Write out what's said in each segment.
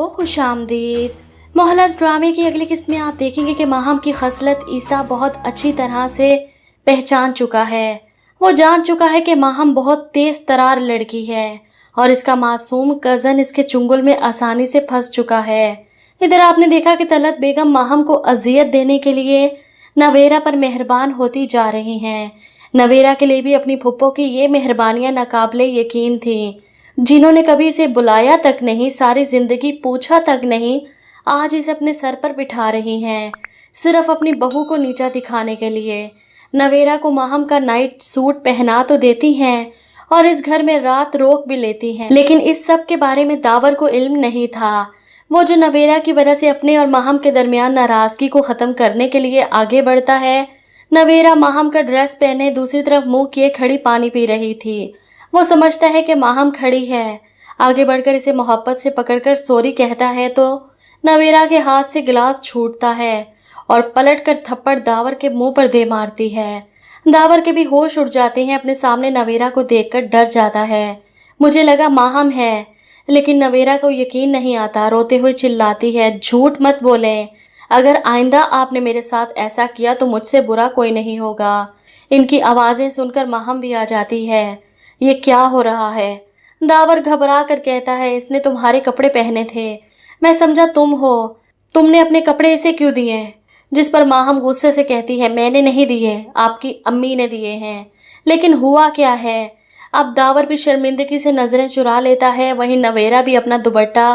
को खुश आमदीद। मोहल्लत ड्रामे की अगली किस्त में आप देखेंगे कि माहम की खसलत ईसा बहुत अच्छी तरह से पहचान चुका है। वो जान चुका है कि माहम बहुत तेज तरार लड़की है और इसका मासूम कज़न इसके चुंगल में आसानी से फंस चुका है। इधर आपने देखा कि तलत बेगम माहम को अजियत देने के लिए नवेरा पर मेहरबान होती जा रही हैं। नवेरा के लिए भी अपनी फुप्पो की ये मेहरबानियां नाकाबिले यकीन थीं, जिन्होंने कभी इसे बुलाया तक नहीं, सारी जिंदगी पूछा तक नहीं, आज इसे अपने सर पर बिठा रही हैं, सिर्फ अपनी बहू को नीचा दिखाने के लिए। नवेरा को माहम का नाइट सूट पहना तो देती हैं और इस घर में रात रोक भी लेती हैं, लेकिन इस सब के बारे में दावर को इल्म नहीं था। वो जो नवेरा की वजह से अपने और माहम के दरमियान नाराजगी को ख़त्म करने के लिए आगे बढ़ता है। नवेरा माहम का ड्रेस पहने दूसरी तरफ मुंह किए खड़ी पानी पी रही थी। वो समझता है कि माहम खड़ी है, आगे बढ़कर इसे मोहब्बत से पकड़कर सॉरी कहता है तो नवेरा के हाथ से गिलास छूटता है और पलटकर थप्पड़ दावर के मुंह पर दे मारती है। दावर के भी होश उड़ जाते हैं, अपने सामने नवेरा को देखकर डर जाता है। मुझे लगा माहम है, लेकिन नवेरा को यकीन नहीं आता, रोते हुए चिल्लाती है, झूठ मत बोलें, अगर आइंदा आपने मेरे साथ ऐसा किया तो मुझसे बुरा कोई नहीं होगा। इनकी आवाज़ें सुनकर माहम भी आ जाती है। ये क्या हो रहा है? दावर घबरा कर कहता है, इसने तुम्हारे कपड़े पहने थे, मैं समझा तुम हो, तुमने अपने कपड़े इसे क्यों दिए? जिस पर माहम गुस्से से कहती है, मैंने नहीं दिए, आपकी अम्मी ने दिए हैं। लेकिन हुआ क्या है? अब दावर भी शर्मिंदगी से नजरें चुरा लेता है, वहीं नवेरा भी अपना दुपट्टा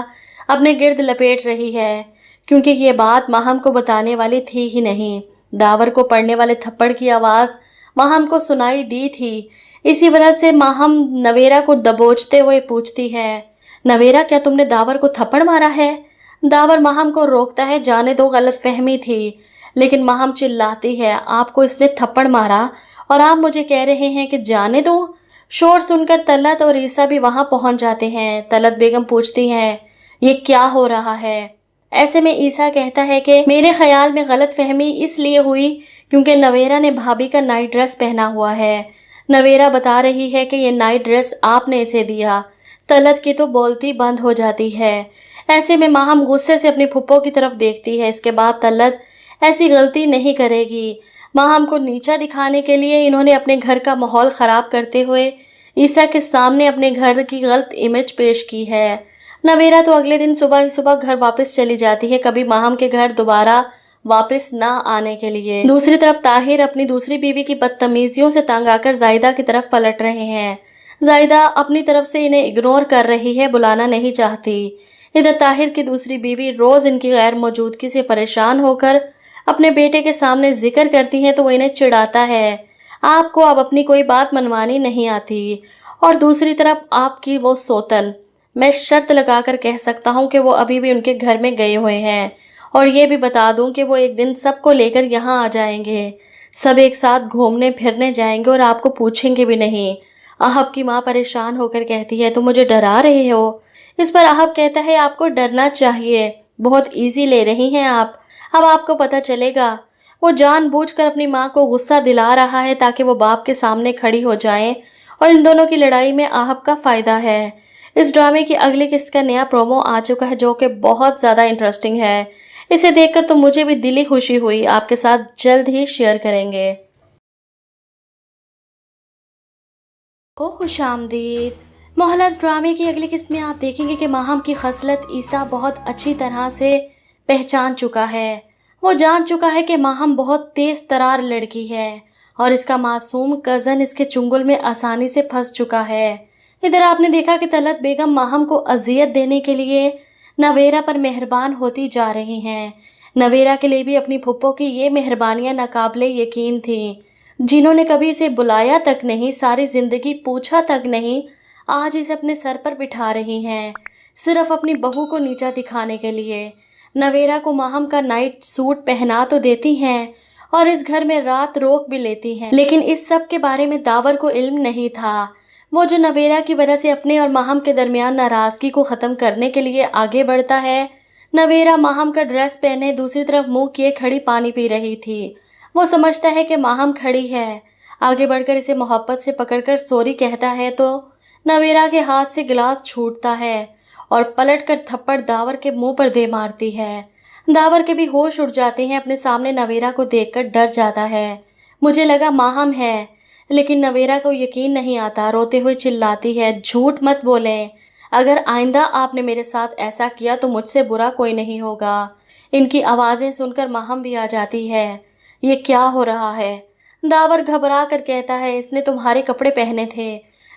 अपने गिर्द लपेट रही है, क्योंकि ये बात माहम को बताने वाली थी ही नहीं। दावर को पड़ने वाले थप्पड़ की आवाज़ माहम को सुनाई दी थी, इसी वजह से माहम नवेरा को दबोचते हुए पूछती है, नवेरा क्या तुमने दावर को थप्पड़ मारा है? दावर माहम को रोकता है, जाने दो, गलतफहमी थी। लेकिन माहम चिल्लाती है, आपको इसने थप्पड़ मारा और आप मुझे कह रहे हैं कि जाने दो? शोर सुनकर तलत और ईसा भी वहां पहुंच जाते हैं। तलत बेगम पूछती हैं, ये क्या हो रहा है? ऐसे में ईसा कहता है कि मेरे ख्याल में गलतफहमी इसलिए हुई क्योंकि नवेरा ने भाभी का नाइट ड्रेस पहना हुआ है। नवेरा बता रही है कि ये नाइट ड्रेस आपने इसे दिया। तलत की तो बोलती बंद हो जाती है। ऐसे में माहम गुस्से से अपनी फुप्पो की तरफ देखती है। इसके बाद तलत ऐसी गलती नहीं करेगी। माहम को नीचा दिखाने के लिए इन्होंने अपने घर का माहौल ख़राब करते हुए ईसा के सामने अपने घर की गलत इमेज पेश की है। नवेरा तो अगले दिन सुबह ही सुबह घर वापस चली जाती है, कभी माहम के घर दोबारा वापस ना आने के लिए। दूसरी तरफ ताहिर अपनी दूसरी बीवी की बदतमीजियों से तंग आकर जायदा की तरफ पलट रहे हैं। जायदा अपनी तरफ से इन्हें इग्नोर कर रही है, बुलाना नहीं चाहती। इधर ताहिर की दूसरी बीवी रोज इनकी गैर मौजूदगी से परेशान होकर अपने बेटे के सामने जिक्र करती है तो वो इन्हें चिढ़ाता है, आपको अब अपनी कोई बात मनवानी नहीं आती। और दूसरी तरफ आपकी वो सोतन, मैं शर्त लगाकर कह सकता हूँ कि वो अभी भी उनके घर में गए हुए हैं, और ये भी बता दूं कि वो एक दिन सबको लेकर यहाँ आ जाएंगे, सब एक साथ घूमने फिरने जाएंगे और आपको पूछेंगे भी नहीं। आहब की माँ परेशान होकर कहती है, तुम मुझे डरा रहे हो? इस पर आहब कहता है, आपको डरना चाहिए, बहुत इजी ले रही हैं आप, अब आपको पता चलेगा। वो जानबूझकर अपनी माँ को गुस्सा दिला रहा है ताकि वो बाप के सामने खड़ी हो जाएं, और इन दोनों की लड़ाई में आहब का फ़ायदा है। इस ड्रामे की अगली किस्त का नया प्रोमो आ चुका है जो कि बहुत ज़्यादा इंटरेस्टिंग है। इसे देखकर तो मुझे भी दिली खुशी हुई, आपके साथ जल्द ही शेयर करेंगे। को खुश आमदीद। मोहल्लत ड्रामे की अगली किस्त में आप देखेंगे कि माहम की खसलत ईसा बहुत अच्छी तरह से पहचान चुका है। वो जान चुका है कि माहम बहुत तेज तरार लड़की है और इसका मासूम कज़न इसके चुंगल में आसानी से फंस चुका है। इधर आपने देखा कि तलत बेगम माहम को अजियत देने के लिए नवेरा पर मेहरबान होती जा रही हैं। नवेरा के लिए भी अपनी फुप्पो की ये मेहरबानियां नाकाबिले यकीन थीं, जिन्होंने कभी इसे बुलाया तक नहीं, सारी जिंदगी पूछा तक नहीं, आज इसे अपने सर पर बिठा रही हैं, सिर्फ अपनी बहू को नीचा दिखाने के लिए। नवेरा को माहम का नाइट सूट पहना तो देती हैं और इस घर में रात रोक भी लेती हैं, लेकिन इस सब के बारे में दावर को इल्म नहीं था। वो जो नवेरा की वजह से अपने और माहम के दरमियान नाराजगी को ख़त्म करने के लिए आगे बढ़ता है। नवेरा माहम का ड्रेस पहने दूसरी तरफ मुंह किए खड़ी पानी पी रही थी। वो समझता है कि माहम खड़ी है, आगे बढ़कर इसे मोहब्बत से पकड़कर सॉरी कहता है तो नवेरा के हाथ से गिलास छूटता है और पलट कर थप्पड़ दावर के मुंह पर दे मारती है। दावर के भी होश उड़ जाते हैं, अपने सामने नवेरा को देखकर डर जाता है। मुझे लगा माहम है, लेकिन नवेरा को यकीन नहीं आता, रोते हुए चिल्लाती है, झूठ मत बोलें, अगर आइंदा आपने मेरे साथ ऐसा किया तो मुझसे बुरा कोई नहीं होगा। इनकी आवाज़ें सुनकर माहम भी आ जाती है। ये क्या हो रहा है? दावर घबरा कर कहता है, इसने तुम्हारे कपड़े पहने थे,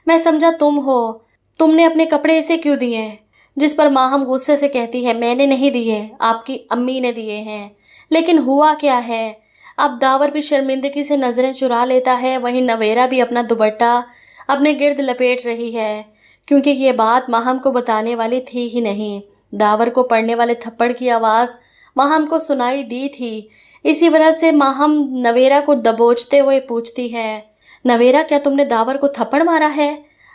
मैं समझा तुम हो, तुमने अपने कपड़े इसे क्यों दिए? जिस पर माहम गुस्से से कहती है, मैंने नहीं दिए, आपकी अम्मी ने दिए हैं। लेकिन हुआ क्या है? अब दावर भी शर्मिंदगी से नज़रें चुरा लेता है, वहीं नवेरा भी अपना दुपट्टा अपने गिर्द लपेट रही है, क्योंकि ये बात माहम को बताने वाली थी ही नहीं। दावर को पड़ने वाले थप्पड़ की आवाज़ माहम को सुनाई दी थी। इसी वजह से माहम नवेरा को दबोचते हुए पूछती है, नवेरा क्या तुमने दावर को थप्पड़ मारा है?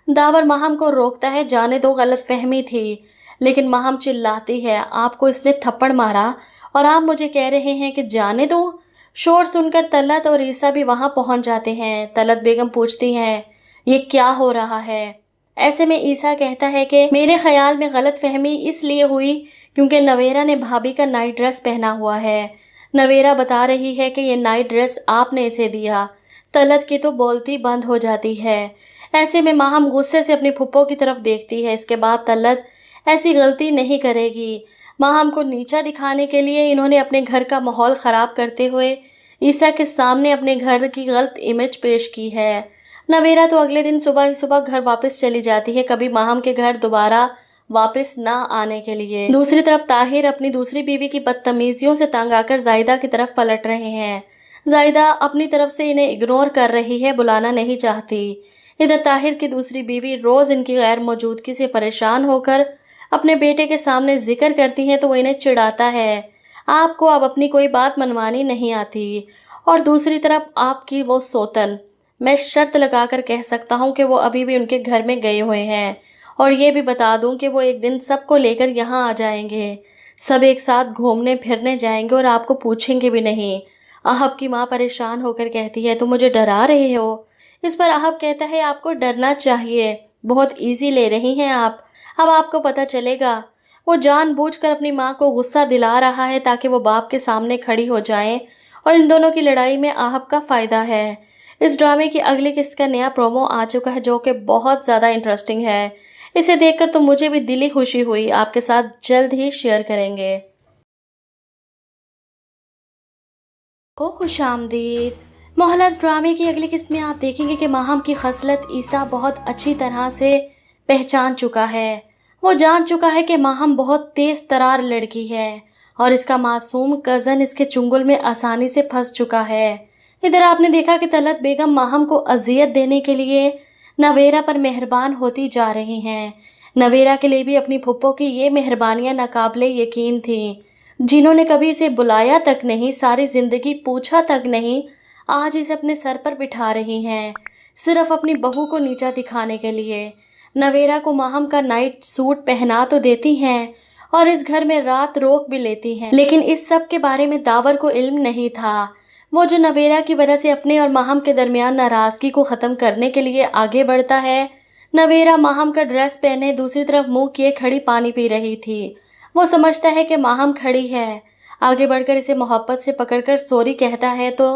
दावर माहम को रोकता है, जाने दो, गलतफहमी थी। लेकिन माहम चिल्लाती है, आपको इसने थप्पड़ मारा और आप मुझे कह रहे हैं कि जाने दो? शोर सुनकर तलत और ईसा भी वहां पहुंच जाते हैं। तलत बेगम पूछती हैं, ये क्या हो रहा है? ऐसे में ईसा कहता है कि मेरे ख्याल में गलतफहमी इसलिए हुई क्योंकि नवेरा ने भाभी का नाइट ड्रेस पहना हुआ है। नवेरा बता रही है कि ये नाइट ड्रेस आपने इसे दिया। तलत की तो बोलती बंद हो जाती है। ऐसे में माहम गुस्से से अपनी फुप्पो की तरफ देखती है। इसके बाद तलत ऐसी गलती नहीं करेगी। माहम को नीचा दिखाने के लिए इन्होंने अपने घर का माहौल ख़राब करते हुए ईसा के सामने अपने घर की गलत इमेज पेश की है। नवेरा तो अगले दिन सुबह ही सुबह घर वापस चली जाती है, कभी माहम के घर दोबारा वापस ना आने के लिए। दूसरी तरफ ताहिर अपनी दूसरी बीवी की बदतमीजियों से तंग आकर जायदा की तरफ पलट रहे हैं। जायदा अपनी तरफ से इन्हें इग्नोर कर रही है, बुलाना नहीं चाहती। इधर ताहिर की दूसरी बीवी रोज़ इनकी गैर मौजूदगी से परेशान होकर अपने बेटे के सामने जिक्र करती है तो वो इन्हें चिढ़ाता है, आपको अब अपनी कोई बात मनवानी नहीं आती। और दूसरी तरफ आपकी वो सोतन, मैं शर्त लगाकर कह सकता हूँ कि वो अभी भी उनके घर में गए हुए हैं, और ये भी बता दूँ कि वो एक दिन सबको लेकर यहाँ आ जाएंगे, सब एक साथ घूमने फिरने जाएंगे और आपको पूछेंगे भी नहीं। आहब की माँ परेशान होकर कहती है, तुम मुझे डरा रहे हो? इस पर आहब कहता है, आपको डरना चाहिए, बहुत ईजी ले रही हैं आप, अब आपको पता चलेगा। वो जानबूझकर अपनी माँ को गुस्सा दिला रहा है ताकि वो बाप के सामने खड़ी हो जाएं, और इन दोनों की लड़ाई में आहब का फ़ायदा है। इस ड्रामे की अगली किस्त का नया प्रोमो आ चुका है जो कि बहुत ज़्यादा इंटरेस्टिंग है। इसे देखकर तो मुझे भी दिली खुशी हुई, आपके साथ जल्द ही शेयर करेंगे। को खुशामदीद। मोहल्लत ड्रामे की अगली किस्त में आप देखेंगे कि माहम की खसलत ईसा बहुत अच्छी तरह से पहचान चुका है। वो जान चुका है कि माहम बहुत तेज़ तरार लड़की है और इसका मासूम कज़न इसके चुंगल में आसानी से फंस चुका है। इधर आपने देखा कि तलत बेगम माहम को अजियत देने के लिए नवेरा पर मेहरबान होती जा रही हैं। नवेरा के लिए भी अपनी फुप्पो की ये मेहरबानियाँ नाकाबिले यकीन थीं, जिन्होंने कभी इसे बुलाया तक नहीं, सारी ज़िंदगी पूछा तक नहीं, आज इसे अपने सर पर बिठा रही हैं, सिर्फ अपनी बहू को नीचा दिखाने के लिए। नवेरा को माहम का नाइट सूट पहना तो देती हैं और इस घर में रात रोक भी लेती हैं, लेकिन इस सब के बारे में दावर को इल्म नहीं था। वो जो नवेरा की वजह से अपने और माहम के दरमियान नाराज़गी को ख़त्म करने के लिए आगे बढ़ता है। नवेरा माहम का ड्रेस पहने दूसरी तरफ मुंह किए खड़ी पानी पी रही थी। वो समझता है कि माहम खड़ी है, आगे बढ़कर इसे मोहब्बत से पकड़कर सॉरी कहता है तो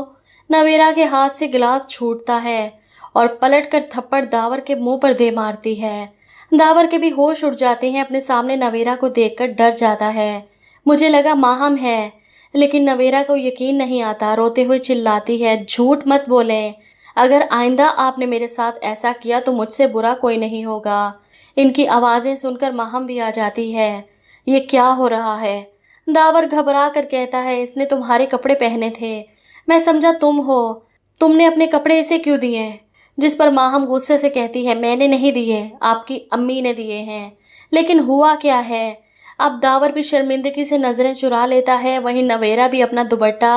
नवेरा के हाथ से गिलास छूटता है और पलटकर थप्पड़ दावर के मुंह पर दे मारती है। दावर के भी होश उड़ जाते हैं, अपने सामने नवेरा को देखकर डर जाता है। मुझे लगा माहम है, लेकिन नवेरा को यकीन नहीं आता, रोते हुए चिल्लाती है, झूठ मत बोलें, अगर आइंदा आपने मेरे साथ ऐसा किया तो मुझसे बुरा कोई नहीं होगा। इनकी आवाज़ें सुनकर माहम भी आ जाती है। ये क्या हो रहा है? दावर घबरा कर कहता है, इसने तुम्हारे कपड़े पहने थे, मैं समझा तुम हो, तुमने अपने कपड़े इसे क्यों दिए? जिस पर माहम गुस्से से कहती है, मैंने नहीं दिए, आपकी अम्मी ने दिए हैं। लेकिन हुआ क्या है? अब दावर भी शर्मिंदगी से नज़रें चुरा लेता है, वहीं नवेरा भी अपना दुपट्टा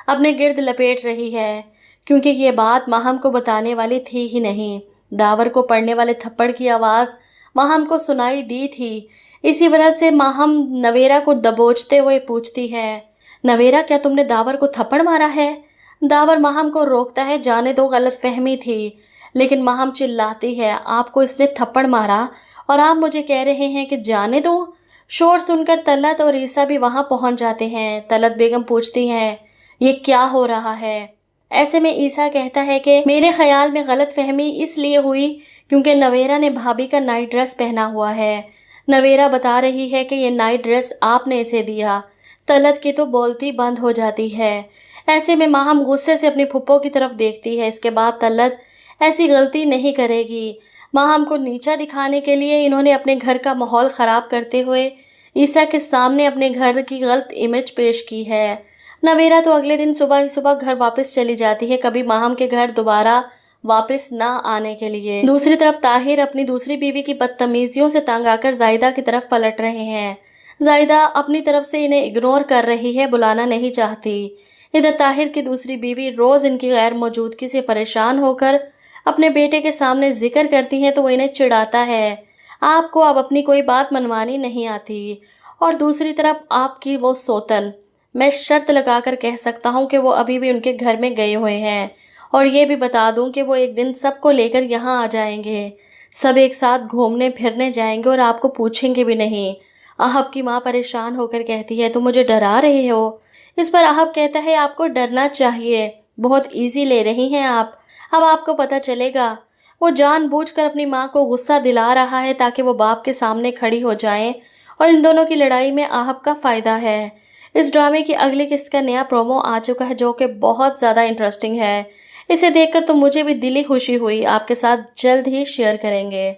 अपने गिर्द लपेट रही है, क्योंकि ये बात माहम को बताने वाली थी ही नहीं। दावर को पड़ने वाले थप्पड़ की आवाज़ माहम को सुनाई दी थी। इसी वजह से माहम नवेरा को दबोचते हुए पूछती है, नवेरा क्या तुमने दावर को थप्पड़ मारा है? दावर माहम को रोकता है, जाने दो, गलतफहमी थी। लेकिन माहम चिल्लाती है, आपको इसने थप्पड़ मारा اور آپ مجھے کہہ رہے ہیں کہ جانے دو۔ شور سن کر طلعت اور عیسیٰ بھی وہاں پہنچ جاتے ہیں۔ طلعت بیگم پوچھتی ہیں یہ کیا ہو رہا ہے؟ ایسے میں عیسیٰ کہتا ہے کہ میرے خیال میں غلط فہمی اس لیے ہوئی کیونکہ نویرا نے بھابھی کا نائٹ ڈریس پہنا ہوا ہے۔ نویرا بتا رہی ہے کہ یہ نائٹ ڈریس آپ نے اسے دیا۔ طلعت کی تو بولتی بند ہو جاتی ہے۔ ایسے میں ماہم غصے سے اپنی پھپھو کی طرف دیکھتی ہے۔ اس کے بعد طلعت ایسی غلطی نہیں کرے گی۔ ماہم کو نیچا دکھانے کے لیے انہوں نے اپنے گھر کا ماحول خراب کرتے ہوئے عیسیٰ کے سامنے اپنے گھر کی غلط امیج پیش کی ہے۔ نویرا تو اگلے دن صبح ہی صبح گھر واپس چلی جاتی ہے، کبھی ماہم کے گھر دوبارہ واپس نہ آنے کے لیے۔ دوسری طرف طاہر اپنی دوسری بیوی کی بدتمیزیوں سے تنگ آ کر زاہدہ کی طرف پلٹ رہے ہیں۔ زاہدہ اپنی طرف سے انہیں اگنور کر رہی ہے، بلانا نہیں چاہتی۔ ادھر طاہر کی دوسری بیوی روز ان کی غیر موجودگی سے پریشان ہو کر اپنے بیٹے کے سامنے ذکر کرتی ہے تو وہ انہیں چڑھاتا ہے، آپ کو اب اپنی کوئی بات منوانی نہیں آتی۔ اور دوسری طرف آپ کی وہ سوتن، میں شرط لگا کر کہہ سکتا ہوں کہ وہ ابھی بھی ان کے گھر میں گئے ہوئے ہیں، اور یہ بھی بتا دوں کہ وہ ایک دن سب کو لے کر یہاں آ جائیں گے، سب ایک ساتھ گھومنے پھرنے جائیں گے اور آپ کو پوچھیں گے بھی نہیں۔ احب کی ماں پریشان ہو کر کہتی ہے تم مجھے ڈرا رہے ہو؟ اس پر احب کہتا ہے آپ کو ڈرنا چاہیے، بہت ایزی لے رہی ہیں آپ، اب آپ کو پتہ چلے گا۔ وہ جان بوجھ کر اپنی ماں کو غصہ دلا رہا ہے تاکہ وہ باپ کے سامنے کھڑی ہو جائیں، اور ان دونوں کی لڑائی میں احب کا فائدہ ہے۔ اس ڈرامے کی اگلی قسط کا نیا پرومو آ چکا ہے جو کہ بہت زیادہ انٹرسٹنگ ہے۔ اسے دیکھ کر تو مجھے بھی دلی خوشی ہوئی، آپ کے ساتھ جلد ہی شیئر کریں گے۔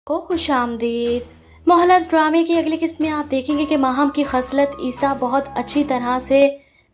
کو خوش آمدید۔ مہلت ڈرامے کی اگلی قسط میں آپ دیکھیں گے کہ ماہم کی خصلت عیسیٰ بہت اچھی طرح سے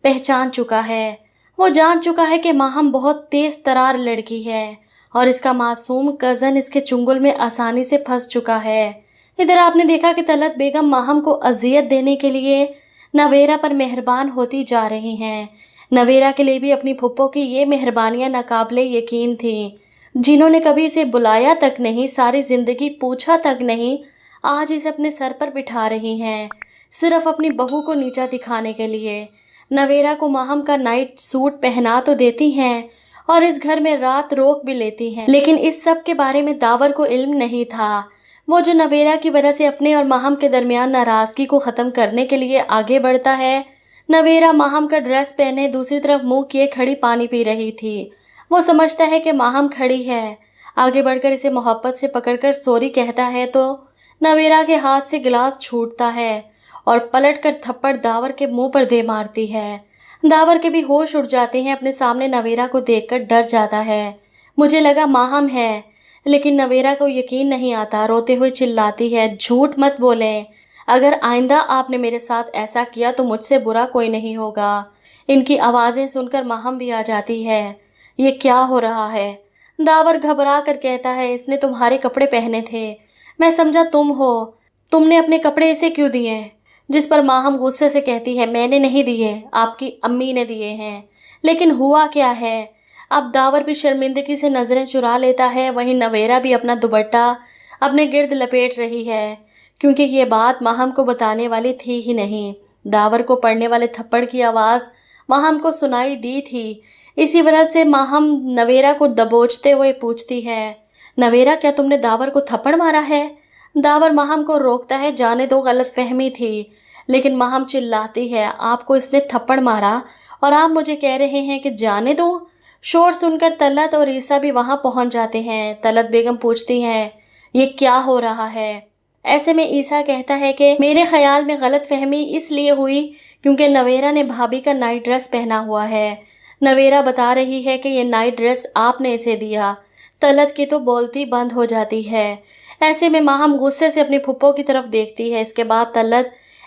پہچان چکا ہے۔ وہ جان چکا ہے کہ ماہم بہت تیز ترار لڑکی ہے اور اس کا معصوم کزن اس کے چنگل میں آسانی سے پھنس چکا ہے۔ ادھر آپ نے دیکھا کہ طلعت بیگم ماہم کو اذیت دینے کے لیے نویرا پر مہربان ہوتی جا رہی ہیں۔ نویرا کے لیے بھی اپنی پھپھو کی یہ مہربانیاں ناقابل یقین تھیں، جنہوں نے کبھی اسے بلایا تک نہیں، ساری زندگی پوچھا تک نہیں، آج اسے اپنے سر پر بٹھا رہی ہیں صرف اپنی بہو کو نیچا دکھانے کے لیے۔ نویرا کو ماہم کا نائٹ سوٹ پہنا تو دیتی ہیں اور اس گھر میں رات روک بھی لیتی ہیں، لیکن اس سب کے بارے میں داور کو علم نہیں تھا۔ وہ جو نویرا کی وجہ سے اپنے اور ماہم کے درمیان ناراضگی کو ختم کرنے کے لیے آگے بڑھتا ہے۔ نویرا ماہم کا ڈریس پہنے دوسری طرف منہ کیے کھڑی پانی پی رہی تھی۔ وہ سمجھتا ہے کہ ماہم کھڑی ہے، آگے بڑھ کر اسے محبت سے پکڑ کر سوری کہتا ہے تو نویرا کے ہاتھ سے گلاس چھوٹتا ہے اور پلٹ کر تھپڑ داور کے منہ پر دے مارتی ہے۔ داور کے بھی ہوش اڑ جاتے ہیں، اپنے سامنے نویرا کو دیکھ کر ڈر جاتا ہے۔ مجھے لگا ماہم ہے، لیکن نویرا کو یقین نہیں آتا، روتے ہوئے چلاتی ہے جھوٹ مت بولیں، اگر آئندہ آپ نے میرے ساتھ ایسا کیا تو مجھ سے برا کوئی نہیں ہوگا۔ ان کی آوازیں سن کر ماہم بھی آ جاتی ہے، یہ کیا ہو رہا ہے؟ داور گھبرا کر کہتا ہے اس نے تمہارے کپڑے پہنے تھے، میں سمجھا تم ہو، تم نے اپنے کپڑے اسے کیوں دیے؟ جس پر ماہم غصے سے کہتی ہے میں نے نہیں دیے، آپ کی امی نے دیے ہیں۔ لیکن ہوا کیا ہے؟ اب داور بھی شرمندگی سے نظریں چرا لیتا ہے، وہیں نویرا بھی اپنا دوپٹہ اپنے گرد لپیٹ رہی ہے، کیونکہ یہ بات ماہم کو بتانے والی تھی ہی نہیں۔ داور کو پڑنے والے تھپڑ کی آواز ماہم کو سنائی دی تھی، اسی وجہ سے ماہم نویرا کو دبوچتے ہوئے پوچھتی ہے نویرا کیا تم نے داور کو تھپڑ مارا ہے؟ داور ماہم کو روکتا ہے جانے دو، غلط فہمی تھی، لیکن ماہم چلاتی ہے آپ کو اس نے تھپڑ مارا اور آپ مجھے کہہ رہے ہیں کہ جانے دو؟ شور سن کر طلعت اور عیسیٰ بھی وہاں پہنچ جاتے ہیں۔ طلعت بیگم پوچھتی ہیں یہ کیا ہو رہا ہے؟ ایسے میں عیسیٰ کہتا ہے کہ میرے خیال میں غلط فہمی اس لیے ہوئی کیونکہ نویرا نے بھابھی کا نائٹ ڈریس پہنا ہوا ہے۔ نویرا بتا رہی ہے کہ یہ نائٹ ڈریس آپ نے اسے دیا۔ طلعت کی تو بولتی بند ہو جاتی ہے۔ ایسے میں ماہم غصے سے اپنی پھپھو کی طرف دیکھتی ہے۔ اس کے بعد طلعت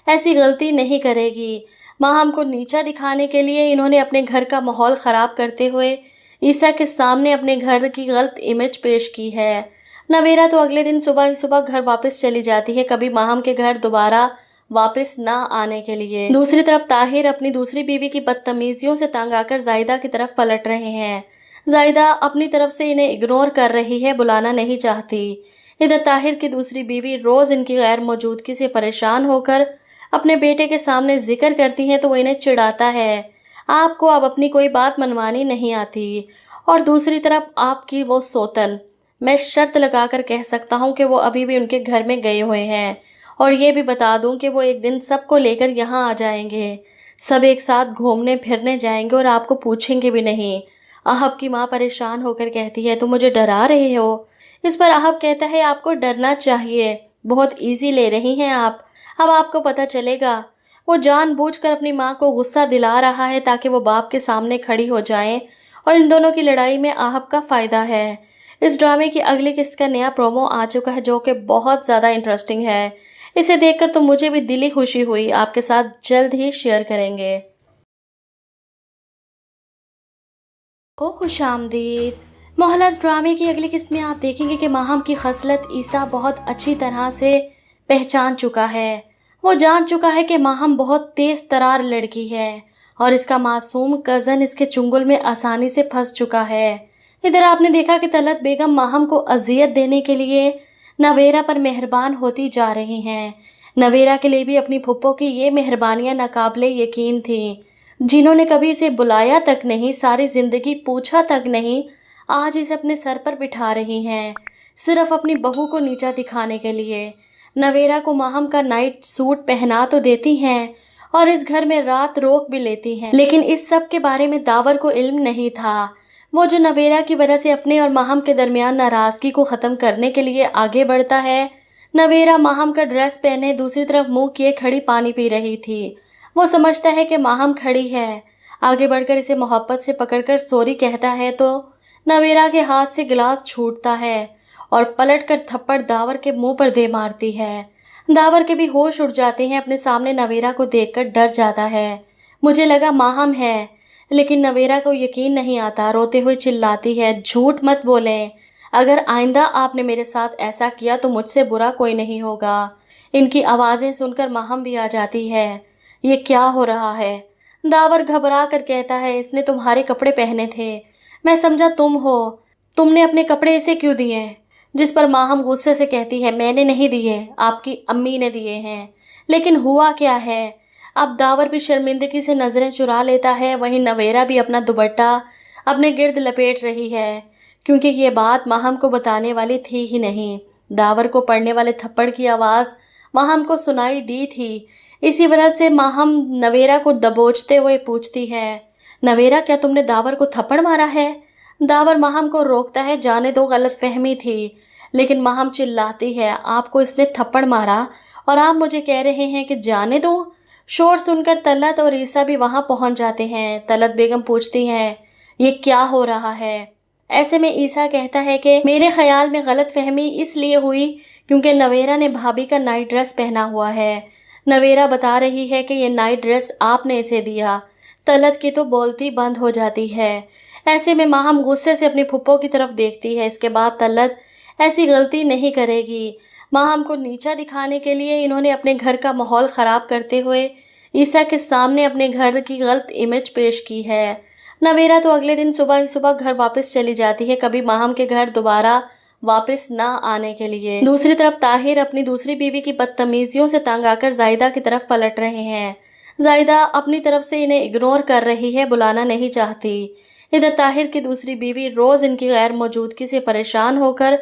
ایسی غلطی نہیں کرے گی۔ ماہم کو نیچا دکھانے کے لیے انہوں نے اپنے گھر کا ماحول خراب کرتے ہوئے عیسیٰ کے سامنے اپنے گھر کی غلط امیج پیش کی ہے۔ نویرا تو اگلے دن صبح ہی صبح گھر واپس چلی جاتی ہے، کبھی ماہم کے گھر دوبارہ واپس نہ آنے کے لیے۔ دوسری طرف طاہر اپنی دوسری بیوی کی بدتمیزیوں سے تنگ آ کر زاہدہ کی طرف پلٹ رہے ہیں۔ زاہدہ اپنی طرف سے انہیں اگنور کر رہی ہے، بلانا نہیں چاہتی۔ ادھر طاہر کی دوسری بیوی روز ان کی غیر موجودگی سے پریشان ہو کر اپنے بیٹے کے سامنے ذکر کرتی ہے تو وہ انہیں چڑھاتا ہے، آپ کو اب اپنی کوئی بات منوانی نہیں آتی۔ اور دوسری طرف آپ کی وہ سوتن، میں شرط لگا کر کہہ سکتا ہوں کہ وہ ابھی بھی ان کے گھر میں گئے ہوئے ہیں، اور یہ بھی بتا دوں کہ وہ ایک دن سب کو لے کر یہاں آ جائیں گے، سب ایک ساتھ گھومنے پھرنے جائیں گے اور آپ کو پوچھیں گے بھی نہیں۔ احب کی ماں پریشان ہو کر کہتی ہے، تم مجھے ڈرا رہے ہو؟ اس پر احب کہتا ہے، آپ کو ڈرنا چاہیے، بہت ایزی لے رہی ہیں آپ، اب آپ کو پتہ چلے گا۔ وہ جان بوجھ کر اپنی ماں کو غصہ دلا رہا ہے تاکہ وہ باپ کے سامنے کھڑی ہو جائیں، اور ان دونوں کی لڑائی میں احب کا فائدہ ہے۔ اس ڈرامے کی اگلی قسط کا نیا پرومو آ چکا ہے جو کہ بہت زیادہ انٹرسٹنگ ہے۔ اسے دیکھ کر تو مجھے بھی دلی خوشی ہوئی، آپ کے ساتھ جلد ہی شیئر کریں گے۔ کو خوش آمدید۔ مہلت ڈرامے کی اگلی قسط میں آپ دیکھیں گے کہ ماہم کی خصلت عیسیٰ بہت اچھی طرح سے پہچان چکا ہے۔ وہ جان چکا ہے کہ ماہم بہت تیز ترار لڑکی ہے اور اس کا معصوم کزن اس کے چنگل میں آسانی سے پھنس چکا ہے۔ ادھر آپ نے دیکھا کہ طلعت بیگم ماہم کو اذیت دینے کے لیے نویرا پر مہربان ہوتی جا رہی ہیں۔ نویرا کے لیے بھی اپنی پھپھو کی یہ مہربانیاں ناقابل یقین تھیں، جنہوں نے کبھی اسے بلایا تک نہیں، ساری زندگی پوچھا تک نہیں، آج اسے اپنے سر پر بٹھا رہی ہیں، صرف اپنی بہو کو نیچا دکھانے کے لیے۔ نویرا کو ماہم کا نائٹ سوٹ پہنا تو دیتی ہیں اور اس گھر میں رات روک بھی لیتی ہیں، لیکن اس سب کے بارے میں داور کو علم نہیں تھا۔ وہ جو نویرا کی وجہ سے اپنے اور ماہم کے درمیان ناراضگی کو ختم کرنے کے لیے آگے بڑھتا ہے۔ نویرا ماہم کا ڈریس پہنے دوسری طرف منہ کیے کھڑی پانی پی رہی تھی۔ وہ سمجھتا ہے کہ ماہم کھڑی ہے، آگے بڑھ کر اسے محبت سے پکڑ کر سوری کہتا ہے تو نویرا کے ہاتھ سے گلاس چھوٹتا ہے اور پلٹ کر تھپڑ داور کے منہ پر دے مارتی ہے۔ داور کے بھی ہوش اڑ جاتے ہیں، اپنے سامنے نویرا کو دیکھ کر ڈر جاتا ہے۔ مجھے لگا ماہم ہے، لیکن نویرا کو یقین نہیں آتا، روتے ہوئے چلاتی ہے، جھوٹ مت بولیں، اگر آئندہ آپ نے میرے ساتھ ایسا کیا تو مجھ سے برا کوئی نہیں ہوگا۔ ان کی آوازیں سن کر ماہم بھی آ جاتی ہے۔ یہ کیا ہو رہا ہے؟ داور گھبرا کر کہتا ہے، اس نے تمہارے کپڑے پہنے تھے، میں سمجھا تم ہو، تم نے اپنے کپڑے اسے کیوں دیے؟ جس پر ماہم غصے سے کہتی ہے، میں نے نہیں دیے، آپ کی امی نے دیے ہیں۔ لیکن ہوا کیا ہے؟ اب داور بھی شرمندگی سے نظریں چرا لیتا ہے، وہیں نویرا بھی اپنا دوپٹہ اپنے گرد لپیٹ رہی ہے، کیونکہ یہ بات ماہم کو بتانے والی تھی ہی نہیں۔ داور کو پڑنے والے تھپڑ کی آواز ماہم کو سنائی دی تھی، اسی وجہ سے ماہم نویرا کو دبوچتے ہوئے پوچھتی ہے، نویرا کیا تم نے داور کو تھپڑ مارا ہے؟ داور ماہم کو روکتا ہے، جانے دو، غلط فہمی تھی، لیکن ماہم چلاتی ہے، آپ کو اس نے تھپڑ مارا اور آپ مجھے کہہ رہے ہیں کہ جانے دو؟ شور سن کر طلعت اور عیسیٰ بھی وہاں پہنچ جاتے ہیں۔ طلعت بیگم پوچھتی ہیں، یہ کیا ہو رہا ہے؟ ایسے میں عیسیٰ کہتا ہے کہ میرے خیال میں غلط فہمی اس لیے ہوئی کیونکہ نویرا نے بھابھی کا نائٹ ڈریس پہنا ہوا ہے۔ نویرا بتا رہی ہے کہ یہ نائٹ ڈریس آپ نے اسے دیا۔ طلعت کی تو بولتی بند ہو جاتی ہے۔ ایسے میں ماہم غصے سے اپنی پھپھو کی طرف دیکھتی ہے، اس کے بعد طلعت ایسی غلطی نہیں کرے گی۔ ماہم کو نیچا دکھانے کے لیے انہوں نے اپنے گھر کا ماحول خراب کرتے ہوئے عیسیٰ کے سامنے اپنے گھر کی غلط امیج پیش کی ہے۔ نویرا تو اگلے دن صبح ہی صبح گھر واپس چلی جاتی ہے، کبھی ماہم کے گھر دوبارہ واپس نہ آنے کے لیے۔ دوسری طرف طاہر اپنی دوسری بیوی کی بدتمیزیوں سے تنگ آ کر زاہدہ کی طرف پلٹ رہے ہیں۔ زاہدہ اپنی طرف سے انہیں اگنور کر رہی ہے، بلانا نہیں چاہتی۔ ادھر طاہر کی دوسری بیوی روز ان کی غیر موجودگی سے پریشان ہو کر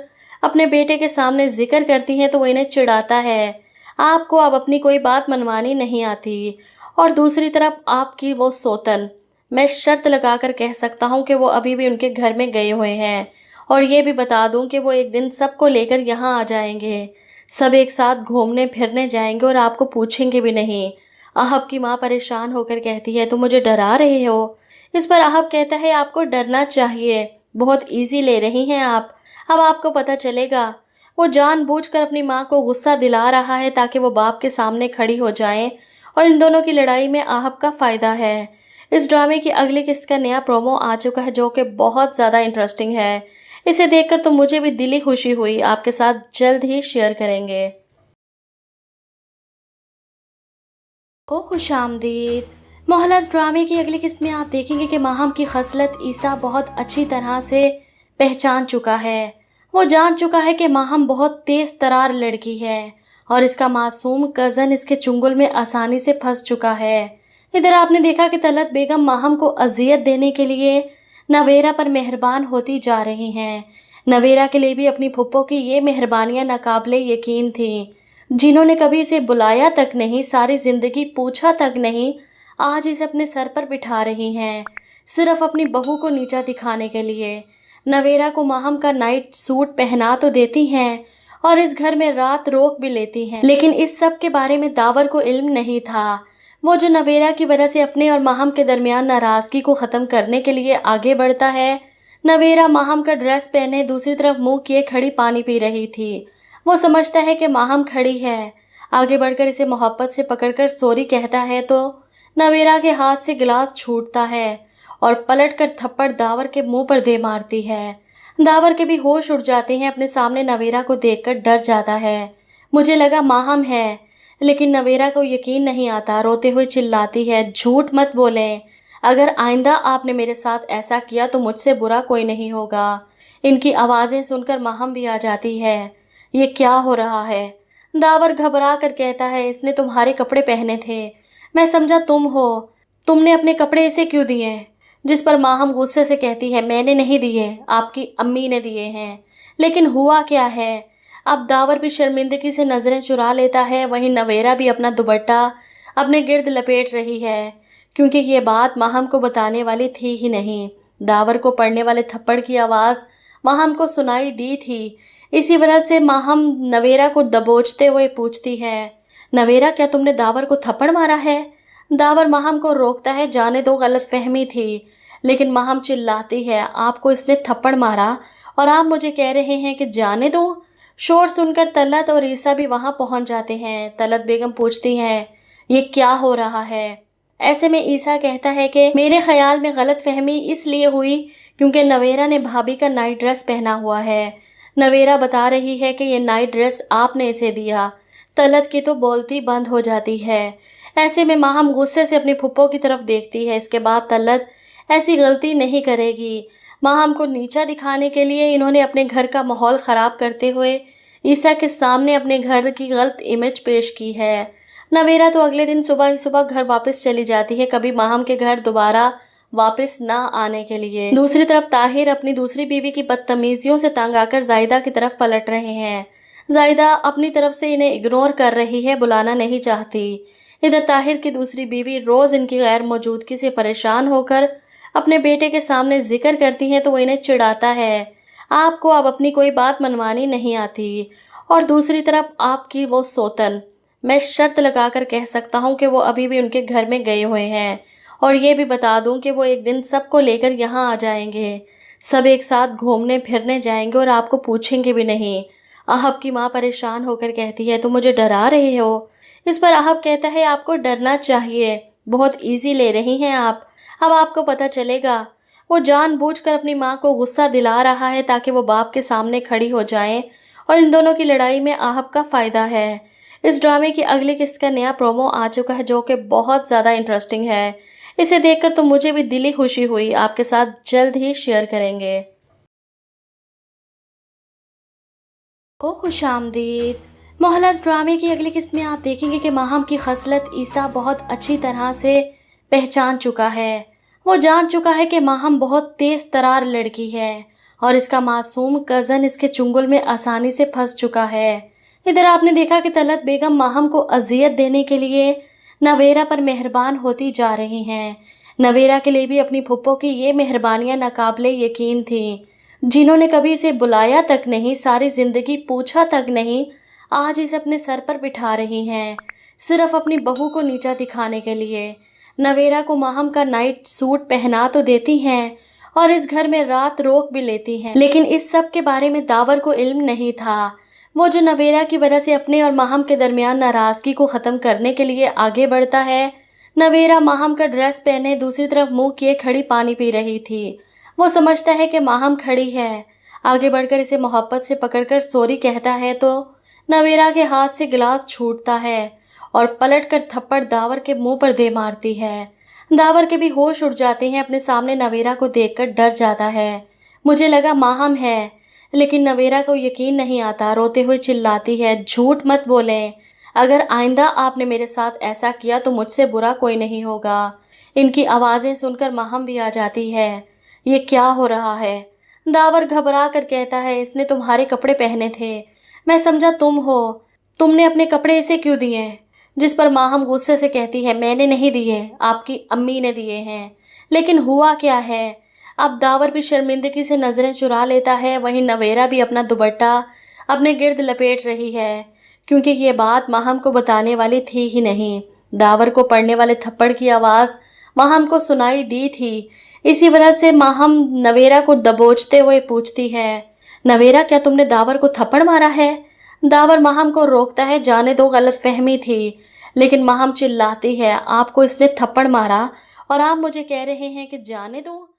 اپنے بیٹے کے سامنے ذکر کرتی ہیں تو وہ انہیں چڑھاتا ہے، آپ کو اب اپنی کوئی بات منوانی نہیں آتی۔ اور دوسری طرف آپ کی وہ سوتن، میں شرط لگا کر کہہ سکتا ہوں کہ وہ ابھی بھی ان کے گھر میں گئے ہوئے ہیں، اور یہ بھی بتا دوں کہ وہ ایک دن سب کو لے کر یہاں آ جائیں گے، سب ایک ساتھ گھومنے پھرنے جائیں گے اور آپ کو پوچھیں گے بھی نہیں۔ احب کی ماں پریشان ہو کر کہتی ہے، تم مجھے ڈرا رہے ہو؟ اس پر احب کہتا ہے، آپ کو ڈرنا چاہیے، بہت ایزی لے رہی ہیں آپ، اب آپ کو پتہ چلے گا۔ وہ جان بوجھ کر اپنی ماں کو غصہ دلا رہا ہے تاکہ وہ باپ کے سامنے کھڑی ہو جائیں، اور ان دونوں کی لڑائی میں احب کا فائدہ ہے۔ اس ڈرامے کی اگلی قسط کا نیا پرومو آ چکا ہے جو کہ بہت زیادہ انٹرسٹنگ ہے۔ اسے دیکھ کر تو مجھے بھی دلی خوشی ہوئی، آپ کے ساتھ جلد ہی شیئر کریں گے۔ کو خوش آمدید۔ مہلت ڈرامے کی اگلی قسط میں آپ دیکھیں گے کہ ماہم کی خصلت عیسیٰ بہت اچھی طرح سے پہچان چکا ہے۔ وہ جان چکا ہے کہ ماہم بہت تیز ترار لڑکی ہے اور اس کا معصوم کزن اس کے چنگل میں آسانی سے پھنس چکا ہے۔ ادھر آپ نے دیکھا کہ طلعت بیگم ماہم کو اذیت دینے کے لیے نویرا پر مہربان ہوتی جا رہی ہیں۔ नवेरा के लिए भी अपनी फूफो की ये मेहरबानियां नाकाबिले यकीन थीं, जिन्होंने कभी इसे बुलाया तक नहीं, सारी जिंदगी पूछा तक नहीं, आज इसे अपने सर पर बिठा रही हैं, सिर्फ अपनी बहू को नीचा दिखाने के लिए। नवेरा को माहम का नाइट सूट पहना तो देती हैं और इस घर में रात रोक भी लेती हैं, लेकिन इस सब के बारे में दावर को इल्म नहीं था। वो जो नवेरा की वजह से अपने और माहम के दरमियान नाराजगी को ख़त्म करने के लिए आगे बढ़ता है। नवेरा माहम का ड्रेस पहने दूसरी तरफ मुंह किए खड़ी पानी पी रही थी। वो समझता है कि माहम खड़ी है, आगे बढ़कर इसे मोहब्बत से पकड़कर सॉरी कहता है तो नवेरा के हाथ से गिलास छूटता है और पलटकर थप्पड़ दावर के मुंह पर दे मारती है। दावर के भी होश उड़ जाते हैं, अपने सामने नवेरा को देखकर डर जाता है। मुझे लगा माहम है, लेकिन नवेरा को यकीन नहीं आता, रोते हुए चिल्लाती है, झूठ मत बोलें, अगर आइंदा आपने मेरे साथ ऐसा किया तो मुझसे बुरा कोई नहीं होगा। इनकी आवाज़ें सुनकर माहम भी आ जाती है। ये क्या हो रहा है? दावर घबरा कर कहता है, इसने तुम्हारे कपड़े पहने थे, मैं समझा तुम हो, तुमने अपने कपड़े इसे क्यों दिए? जिस पर माहम गुस्से से कहती है, मैंने नहीं दिए, आपकी अम्मी ने दिए हैं। लेकिन हुआ क्या है? अब दावर भी शर्मिंदगी से नज़रें चुरा लेता है, वहीं नवेरा भी अपना दुपट्टा अपने गिर्द लपेट रही है, क्योंकि ये बात माहम को बताने वाली थी ही नहीं। दावर को पड़ने वाले थप्पड़ की आवाज़ माहम को सुनाई दी थी, इसी वजह से माहम नवेरा को दबोचते हुए पूछती है, नवेरा क्या तुमने दावर को थप्पड़ मारा है? दावर माहम को रोकता है, जाने दो, गलतफहमी थी। लेकिन माहम चिल्लाती है, आपको इसने थप्पड़ मारा और आप मुझे कह रहे हैं कि जाने दो? शोर सुनकर तलत और ईसा भी वहां पहुंच जाते हैं। तलत बेगम पूछती हैं, ये क्या हो रहा है? ऐसे में ईसा कहता है कि मेरे ख्याल में गलतफहमी इसलिए हुई क्योंकि नवेरा ने भाभी का नाइट ड्रेस पहना हुआ है। नवेरा बता रही है कि ये नाइट ड्रेस आपने इसे दिया। तलत की तो बोलती बंद हो जाती है। ऐसे में माहम गुस्से से अपनी फुप्पो की तरफ देखती है। इसके बाद तलत ऐसी गलती नहीं करेगी। माहम को नीचा दिखाने के लिए इन्होंने अपने घर का माहौल ख़राब करते हुए ईसा के सामने अपने घर की गलत इमेज पेश की है। नवेरा तो अगले दिन सुबह ही सुबह घर वापस चली जाती है, कभी माहम के घर दोबारा वापस ना आने के लिए। दूसरी तरफ ताहिर अपनी दूसरी बीवी की बदतमीजियों से तंग आकर जायदा की तरफ पलट रहे हैं। जायदा अपनी तरफ से इन्हें इग्नोर कर रही है, बुलाना नहीं चाहती। इधर ताहिर की दूसरी बीवी रोज़ इनकी गैर मौजूदगी से परेशान होकर अपने बेटे के सामने जिक्र करती हैं तो वो इन्हें चिढ़ाता है, आपको अब अपनी कोई बात मनवानी नहीं आती। और दूसरी तरफ आपकी वो सोतन, मैं शर्त लगाकर कह सकता हूँ कि वो अभी भी उनके घर में गए हुए हैं, और ये भी बता दूँ कि वो एक दिन सबको लेकर यहाँ आ जाएंगे, सब एक साथ घूमने फिरने जाएंगे और आपको पूछेंगे भी नहीं। आहब की माँ परेशान होकर कहती है, तुम मुझे डरा रहे हो? इस पर आहब कहता है, आपको डरना चाहिए, बहुत ईजी ले रही हैं आप, अब आपको पता चलेगा। वो जानबूझकर अपनी माँ को गुस्सा दिला रहा है ताकि वो बाप के सामने खड़ी हो जाएं, और इन दोनों की लड़ाई में आहब का फ़ायदा है। इस ड्रामे की अगली किस्त का नया प्रोमो आ चुका है जो कि बहुत ज़्यादा इंटरेस्टिंग है। इसे देखकर तो मुझे भी दिली खुशी हुई, आपके साथ जल्द ही शेयर करेंगे। को खुशामदीद। मोहल्लत ड्रामे की अगली किस्त में आप देखेंगे कि माहम की खसलत ईसा बहुत अच्छी तरह से पहचान चुका है। वो जान चुका है कि माहम बहुत तेज़ तरार लड़की है और इसका मासूम कज़न इसके चुंगल में आसानी से फंस चुका है। इधर आपने देखा कि तलत बेगम माहम को अजियत देने के लिए नवेरा पर मेहरबान होती जा रही हैं। नवेरा के लिए भी अपनी फुप्पो की ये मेहरबानियां नाकाबिले यकीन थीं, जिन्होंने कभी इसे बुलाया तक नहीं, सारी ज़िंदगी पूछा तक नहीं, आज इसे अपने सर पर बिठा रही हैं, सिर्फ अपनी बहू को नीचा दिखाने के लिए। नवेरा को माहम का नाइट सूट पहना तो देती हैं और इस घर में रात रोक भी लेती हैं, लेकिन इस सब के बारे में दावर को इल्म नहीं था। वो जो नवेरा की वजह से अपने और माहम के दरमियान नाराज़गी को ख़त्म करने के लिए आगे बढ़ता है। नवेरा माहम का ड्रेस पहने दूसरी तरफ मुंह किए खड़ी पानी पी रही थी। वो समझता है कि माहम खड़ी है, आगे बढ़कर इसे मोहब्बत से पकड़कर सॉरी कहता है तो नवेरा के हाथ से गिलास छूटता है और पलटकर थप्पड़ दावर के मुंह पर दे मारती है। दावर के भी होश उड़ जाते हैं, अपने सामने नवेरा को देखकर डर जाता है। मुझे लगा माहम है, लेकिन नवेरा को यकीन नहीं आता, रोते हुए चिल्लाती है, झूठ मत बोलें, अगर आइंदा आपने मेरे साथ ऐसा किया तो मुझसे बुरा कोई नहीं होगा। इनकी आवाज़ें सुनकर माहम भी आ जाती है। ये क्या हो रहा है? داور گھبرا کر کہتا ہے اس نے تمہارے کپڑے پہنے تھے، میں سمجھا تم ہو، تم نے اپنے کپڑے اسے کیوں دیے؟ جس پر ماہم غصے سے کہتی ہے میں نے نہیں دیے، آپ کی امی نے دیے ہیں۔ لیکن ہوا کیا ہے؟ اب داور بھی شرمندگی سے نظریں چرا لیتا ہے، وہیں نویرا بھی اپنا دوپٹہ اپنے گرد لپیٹ رہی ہے، کیونکہ یہ بات ماہم کو بتانے والی تھی ہی نہیں۔ داور کو پڑنے والے تھپڑ کی آواز ماہم کو سنائی دی تھی، اسی وجہ سے ماہم نویرا کو دبوچتے ہوئے پوچھتی ہے نویرا کیا تم نے داور کو تھپڑ مارا ہے؟ داور ماہم کو روکتا ہے جانے دو، غلط فہمی تھی، لیکن ماہم چلاتی ہے آپ کو اس نے تھپڑ مارا اور آپ مجھے کہہ رہے ہیں کہ جانے دو؟